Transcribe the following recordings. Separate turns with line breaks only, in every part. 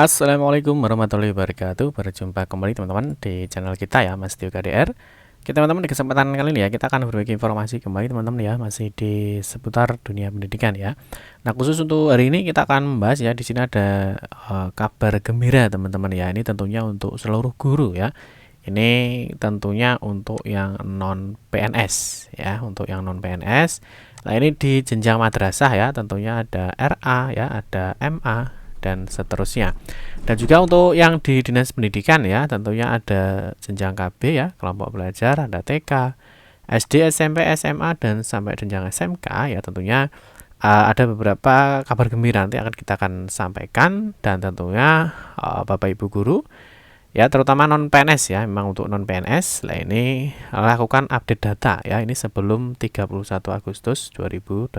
Assalamualaikum warahmatullahi wabarakatuh. Berjumpa kembali teman-teman di channel kita ya, Mas Tio KDR. Oke teman-teman, di kesempatan kali ini ya kita akan berbagi informasi kembali teman-teman ya, masih di seputar dunia pendidikan ya. Nah, khusus untuk hari ini kita akan membahas ya, di sini ada kabar gembira teman-teman ya. Ini tentunya untuk seluruh guru ya. Ini tentunya untuk yang non PNS ya, untuk yang non PNS. Nah, ini di jenjang madrasah ya, tentunya ada RA ya, ada MA dan seterusnya. Dan juga untuk yang di dinas pendidikan ya, tentunya ada jenjang KB ya, kelompok belajar, ada TK, SD, SMP, SMA dan sampai jenjang SMK ya, tentunya ada beberapa kabar gembira nanti kita akan sampaikan. Dan tentunya Bapak Ibu guru ya, terutama non PNS ya, memang untuk non PNS lah ini lakukan update data ya, ini sebelum 31 Agustus 2022.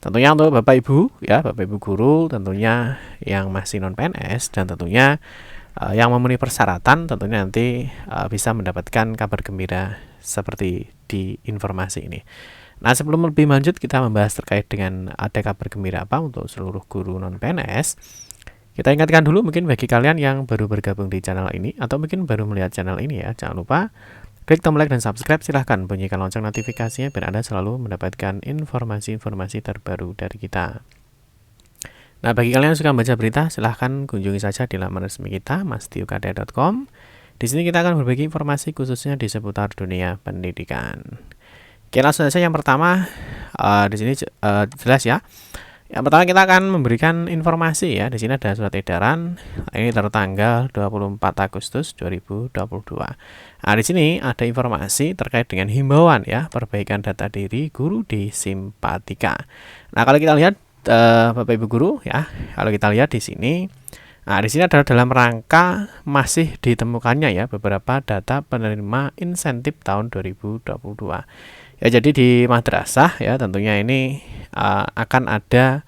Tentunya untuk Bapak Ibu ya, Bapak Ibu guru tentunya yang masih non PNS dan tentunya yang memenuhi persyaratan, tentunya nanti bisa mendapatkan kabar gembira seperti di informasi ini. Nah, sebelum lebih lanjut kita membahas terkait dengan ada kabar gembira apa untuk seluruh guru non PNS. Kita ingatkan dulu mungkin bagi kalian yang baru bergabung di channel ini atau mungkin baru melihat channel ini ya, jangan lupa klik tombol like dan subscribe, silahkan bunyikan lonceng notifikasinya biar Anda selalu mendapatkan informasi-informasi terbaru dari kita. Nah, bagi kalian yang suka baca berita, silahkan kunjungi saja di laman resmi kita, mastiukade.com. Di sini kita akan berbagi informasi khususnya di seputar dunia pendidikan. Oke, langsung saja yang pertama, di sini jelas ya. Yang pertama kita akan memberikan informasi ya. Di sini ada surat edaran ini tertanggal 24 Agustus 2022. Nah, di sini ada informasi terkait dengan himbauan ya, perbaikan data diri guru di Simpatika. Nah, kalau kita lihat Bapak Ibu guru ya, kalau kita lihat di sini, nah di sini adalah dalam rangka masih ditemukannya ya beberapa data penerima insentif tahun 2022. Ya, jadi di madrasah ya tentunya ini akan ada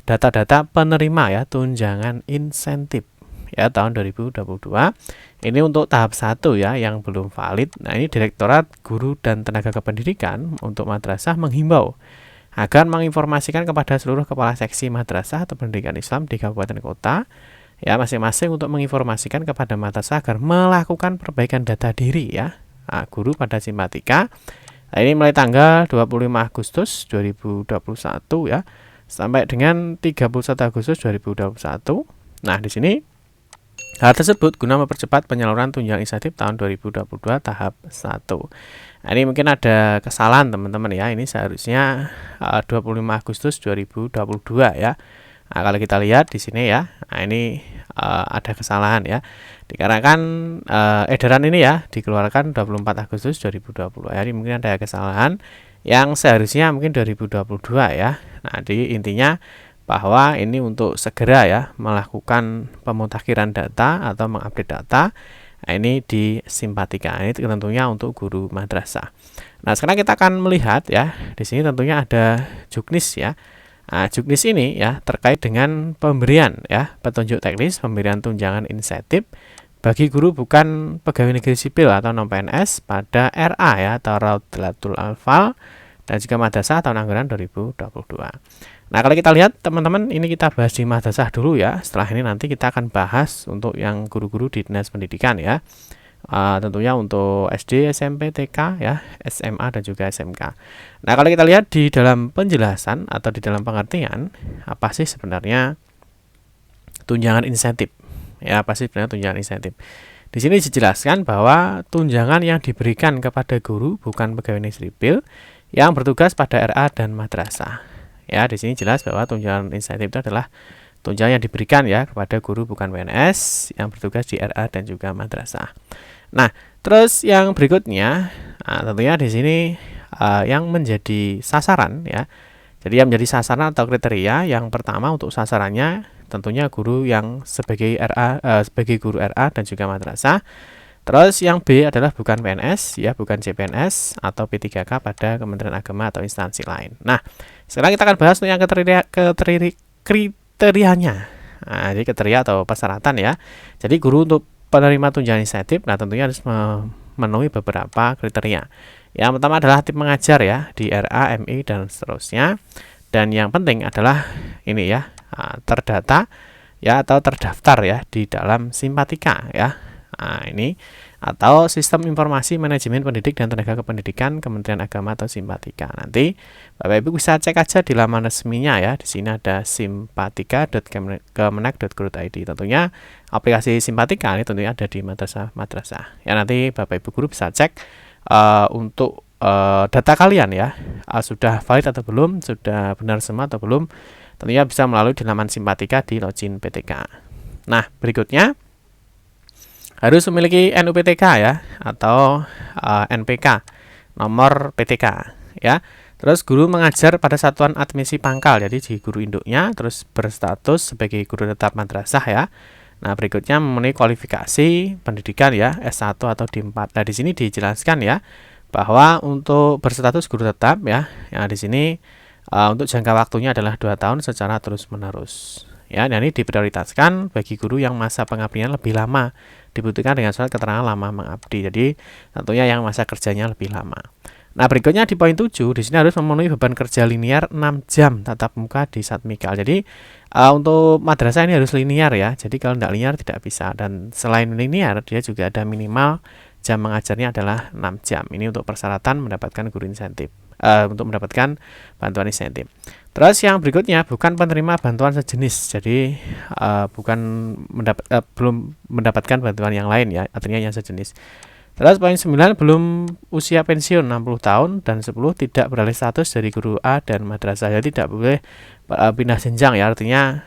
data-data penerima ya tunjangan insentif ya tahun 2022. Ini untuk tahap 1 ya yang belum valid. Nah, ini Direktorat Guru dan Tenaga Kependidikan untuk madrasah menghimbau agar menginformasikan kepada seluruh kepala seksi madrasah atau pendidikan Islam di kabupaten kota ya masing-masing untuk menginformasikan kepada madrasah agar melakukan perbaikan data diri ya guru pada Simpatika. Nah, ini mulai tanggal 25 Agustus 2021 ya sampai dengan 31 Agustus 2021. Nah, di sini hal tersebut guna mempercepat penyaluran tunjangan insentif tahun 2022 tahap 1. Nah, ini mungkin ada kesalahan teman-teman ya. Ini seharusnya 25 Agustus 2022 ya. Nah, kalau kita lihat di sini ya, nah ini ada kesalahan ya. Dikarenakan edaran ini ya dikeluarkan 24 Agustus 2020. Jadi mungkin ada kesalahan yang seharusnya mungkin 2022 ya. Nah, jadi intinya bahwa ini untuk segera ya melakukan pemutakhiran data atau mengupdate data. Nah, ini di Simpatika. Ini tentunya untuk guru madrasah. Nah, sekarang kita akan melihat ya. Di sini tentunya ada juknis ya. Nah, juknis ini ya terkait dengan pemberian ya petunjuk teknis pemberian tunjangan insentif bagi guru bukan pegawai negeri sipil atau non PNS pada RA ya atau Raudlatul Atfal dan juga madrasah tahun anggaran 2022. Nah, kalau kita lihat teman-teman, ini kita bahas di madrasah dulu ya. Setelah ini nanti kita akan bahas untuk yang guru-guru di dinas pendidikan ya. Tentunya untuk SD, SMP, TK ya, SMA dan juga SMK. Nah, kalau kita lihat di dalam penjelasan atau di dalam pengertian apa sih sebenarnya tunjangan insentif? Ya, apa sih sebenarnya tunjangan insentif? Di sini dijelaskan bahwa tunjangan yang diberikan kepada guru bukan pegawai negeri sipil yang bertugas pada RA dan madrasah. Ya, di sini jelas bahwa tunjangan insentif itu adalah tunjangan yang diberikan ya kepada guru bukan PNS yang bertugas di RA dan juga madrasah. Nah, terus yang berikutnya, tentunya di sini yang menjadi sasaran ya. Jadi yang menjadi sasaran atau kriteria yang pertama untuk sasarannya tentunya guru yang sebagai sebagai guru RA dan juga madrasah. Terus yang B adalah bukan PNS ya, bukan CPNS atau P3K pada Kementerian Agama atau instansi lain. Nah, sekarang kita akan bahas untuk yang kriterianya. Nah, jadi kriteria atau persyaratan ya. Jadi guru untuk penerima tunjangan insentif, nah tentunya harus memenuhi beberapa kriteria. Yang pertama adalah tim mengajar ya di RA, MI dan seterusnya. Dan yang penting adalah ini ya, terdata ya atau terdaftar ya di dalam Simpatika ya. Nah, ini atau Sistem Informasi Manajemen Pendidik dan Tenaga Kependidikan Kementerian Agama atau Simpatika. Nanti Bapak Ibu bisa cek aja di laman resminya ya. Di sini ada simpatika.kemenak.go.id. Tentunya aplikasi Simpatika ini tentunya ada di madrasah-madrasah. Ya, nanti Bapak Ibu guru bisa cek untuk data kalian ya, sudah valid atau belum, sudah benar semua atau belum. Tentunya bisa melalui di laman Simpatika di login PTK. Nah, berikutnya harus memiliki NUPTK ya atau NPK, nomor PTK ya. Terus guru mengajar pada satuan admisi pangkal, jadi di guru induknya, terus berstatus sebagai guru tetap madrasah ya. Nah, berikutnya memenuhi kualifikasi pendidikan ya, S1 atau D4. Nah, di sini dijelaskan ya bahwa untuk berstatus guru tetap ya, yang di sini untuk jangka waktunya adalah 2 tahun secara terus-menerus. Ya, dan ini diprioritaskan bagi guru yang masa pengabdian lebih lama, dibutuhkan dengan surat keterangan lama mengabdi. Jadi tentunya yang masa kerjanya lebih lama. Nah, berikutnya di poin 7, di sini harus memenuhi beban kerja linear 6 jam tatap muka di Satmikal. Jadi untuk madrasah ini harus linear ya. Jadi kalau tidak linear tidak bisa. Dan selain linear, dia juga ada minimal jam mengajarnya adalah 6 jam. Ini untuk persyaratan mendapatkan guru insentif. Untuk mendapatkan bantuan insentif. Terus yang berikutnya bukan penerima bantuan sejenis, jadi belum mendapatkan bantuan yang lain ya, artinya yang sejenis. Terus poin 9 belum usia pensiun 60 tahun dan 10 tidak beralih status dari guru A dan madrasah, jadi tidak boleh pindah jenjang ya, artinya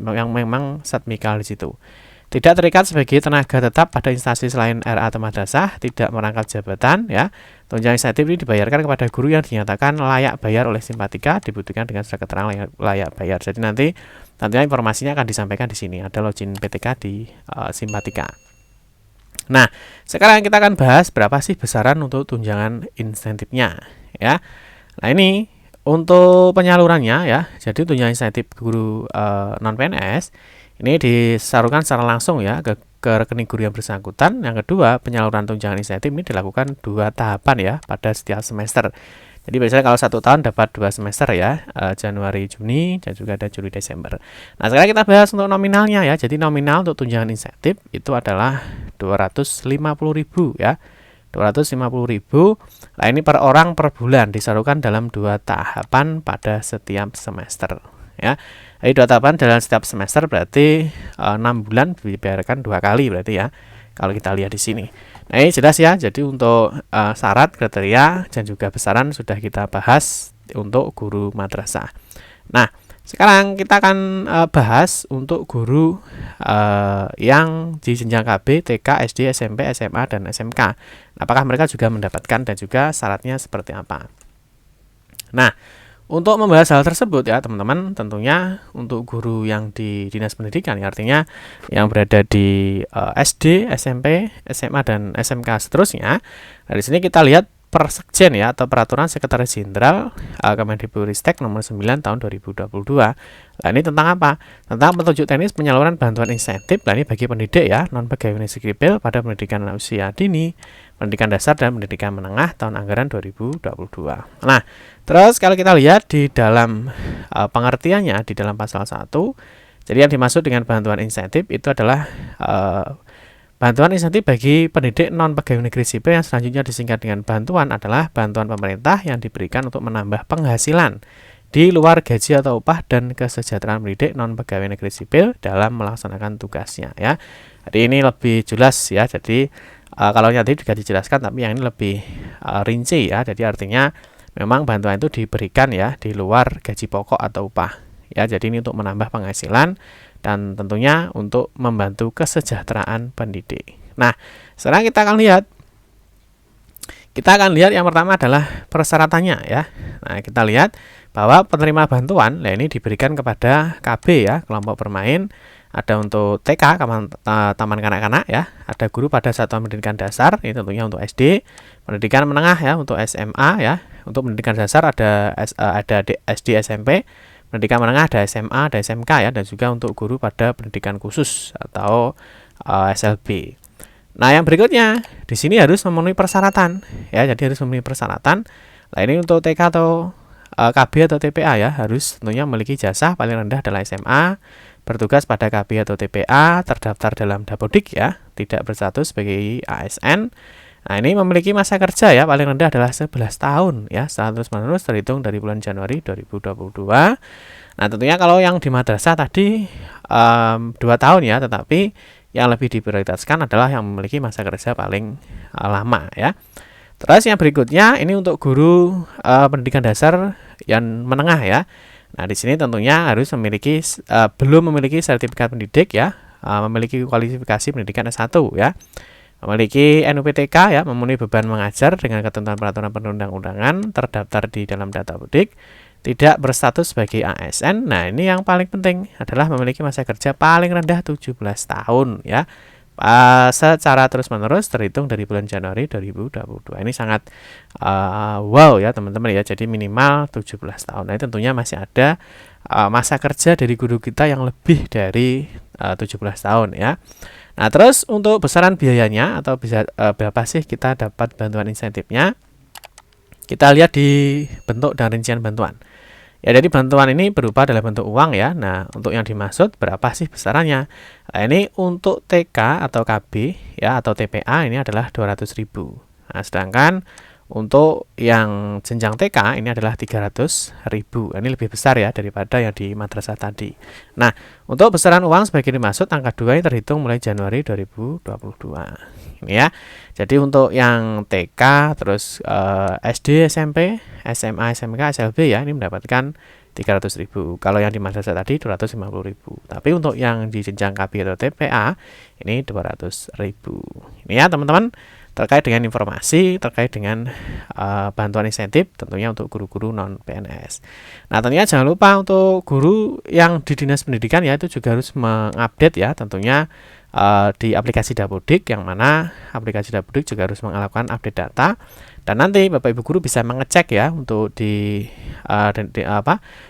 yang memang Satmikal di situ. Tidak terikat sebagai tenaga tetap pada instansi selain RA atau madrasah, tidak merangkap jabatan ya. Tunjangan insentif ini dibayarkan kepada guru yang dinyatakan layak bayar oleh Simpatika, dibutuhkan dengan surat keterangan layak bayar. Jadi nanti tentunya informasinya akan disampaikan di sini, ada login PTK di Simpatika. Nah, sekarang kita akan bahas berapa sih besaran untuk tunjangan insentifnya ya. Nah, ini untuk penyalurannya ya. Jadi tunjangan insentif guru non PNS ini disalurkan secara langsung ya ke rekening guru yang bersangkutan. Yang kedua, penyaluran tunjangan insentif ini dilakukan 2 tahapan ya pada setiap semester. Jadi biasanya kalau 1 tahun dapat 2 semester ya, Januari, Juni, dan juga ada Juli, Desember. Nah, sekarang kita bahas untuk nominalnya ya. Jadi nominal untuk tunjangan insentif itu adalah 250.000 ya. 250.000. Nah, ini per orang per bulan disalurkan dalam 2 tahapan pada setiap semester ya. Jadi 2 tahapan dalam setiap semester berarti 6 bulan dibayarkan 2 kali berarti ya. Kalau kita lihat di sini. Nah, ini jelas ya. Jadi untuk syarat, kriteria dan juga besaran sudah kita bahas untuk guru madrasah. Nah, sekarang kita akan bahas untuk guru yang di jenjang KB, TK, SD, SMP, SMA dan SMK. Apakah mereka juga mendapatkan dan juga syaratnya seperti apa? Nah, untuk membahas hal tersebut ya teman-teman, tentunya untuk guru yang di Dinas Pendidikan ya, artinya yang berada di SD, SMP, SMA dan SMK seterusnya. Nah, di sini kita lihat Persekjen ya atau Peraturan Sekretaris Jenderal Kemendikbudristek nomor 9 tahun 2022. Nah, ini tentang apa? Tentang petunjuk teknis penyaluran bantuan insentif. Nah, ini bagi pendidik ya, non pegawai negeri sipil pada pendidikan usia dini, pendidikan dasar dan pendidikan menengah tahun anggaran 2022. Nah, terus kalau kita lihat di dalam pengertiannya di dalam pasal 1, jadi yang dimaksud dengan bantuan insentif itu adalah bantuan insentif bagi pendidik non pegawai negeri sipil yang selanjutnya disingkat dengan bantuan adalah bantuan pemerintah yang diberikan untuk menambah penghasilan di luar gaji atau upah dan kesejahteraan pendidik non pegawai negeri sipil dalam melaksanakan tugasnya ya. Jadi ini lebih jelas ya. Jadi kalau nanti juga dijelaskan, tapi yang ini lebih rinci ya. Jadi artinya memang bantuan itu diberikan ya di luar gaji pokok atau upah ya. Jadi ini untuk menambah penghasilan dan tentunya untuk membantu kesejahteraan pendidik. Nah, sekarang kita akan lihat. Yang pertama adalah persyaratannya ya. Nah, kita lihat bahwa penerima bantuan, nah ini diberikan kepada KB ya, kelompok bermain. Ada untuk TK, taman kanak-kanak ya. Ada guru pada satuan pendidikan dasar, ini tentunya untuk SD. Pendidikan menengah ya, untuk SMA ya. Untuk pendidikan dasar ada SD, SMP. Pendidikan menengah ada SMA, ada SMK ya, dan juga untuk guru pada pendidikan khusus atau SLB. Nah, yang berikutnya di sini harus memenuhi persyaratan ya, jadi harus memenuhi persyaratan. Nah, ini untuk TK atau KB atau TPA ya, harus tentunya memiliki jasa paling rendah adalah SMA, bertugas pada KB atau TPA, terdaftar dalam Dapodik ya, tidak berstatus sebagai ASN. Nah, ini memiliki masa kerja ya paling rendah adalah 11 tahun ya, secara terus-menerus terhitung dari bulan Januari 2022. Nah, tentunya kalau yang di madrasah tadi 2 tahun ya, tetapi yang lebih diprioritaskan adalah yang memiliki masa kerja paling lama ya. Terus yang berikutnya ini untuk guru pendidikan dasar yang menengah ya. Nah, di sini tentunya harus memiliki belum memiliki sertifikat pendidik ya, memiliki kualifikasi pendidikan S1 ya. Memiliki NUPTK ya, memenuhi beban mengajar dengan ketentuan peraturan perundang-undangan, terdaftar di dalam Dapodik, tidak berstatus sebagai ASN. Nah, ini yang paling penting adalah memiliki masa kerja paling rendah 17 tahun ya. Secara terus-menerus terhitung dari bulan Januari 2022. Ini sangat wow ya teman-teman ya. Jadi minimal 17 tahun. Nah, tentunya masih ada masa kerja dari guru kita yang lebih dari 17 tahun ya. Nah, terus untuk besaran biayanya atau bisa berapa sih kita dapat bantuan insentifnya? Kita lihat di bentuk dan rincian bantuan. Ya, jadi bantuan ini berupa dalam bentuk uang ya. Nah, untuk yang dimaksud berapa sih besarannya? Nah, ini untuk TK atau KB ya atau TPA ini adalah 200.000. Nah, sedangkan untuk yang jenjang TK ini adalah 300.000. Ini lebih besar ya daripada yang di madrasah tadi. Nah, untuk besaran uang sebagai dimaksud angka 2 ini terhitung mulai Januari 2022. Ini ya. Jadi untuk yang TK terus SD, SMP, SMA, SMK, SLB ya ini mendapatkan 300.000. Kalau yang di madrasah tadi 250.000. Tapi untuk yang di jenjang KB atau TPA ini 200.000. Ini ya teman-teman, terkait dengan informasi terkait dengan bantuan insentif tentunya untuk guru-guru non PNS. Nah, tentunya jangan lupa untuk guru yang di dinas pendidikan ya itu juga harus mengupdate ya tentunya di aplikasi Dapodik, yang mana aplikasi Dapodik juga harus melakukan update data, dan nanti Bapak Ibu guru bisa mengecek ya untuk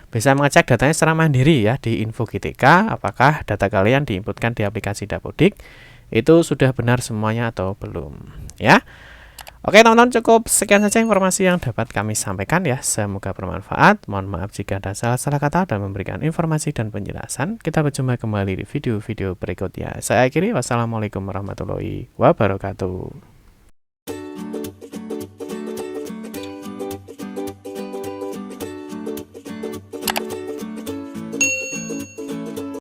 bisa mengecek datanya secara mandiri ya di Info GTK apakah data kalian diinputkan di aplikasi Dapodik itu sudah benar semuanya atau belum ya. Oke teman-teman, cukup sekian saja informasi yang dapat kami sampaikan ya. Semoga bermanfaat. Mohon maaf jika ada salah-salah kata dan memberikan informasi dan penjelasan. Kita berjumpa kembali di video-video berikutnya. Saya akhiri, wassalamualaikum warahmatullahi wabarakatuh.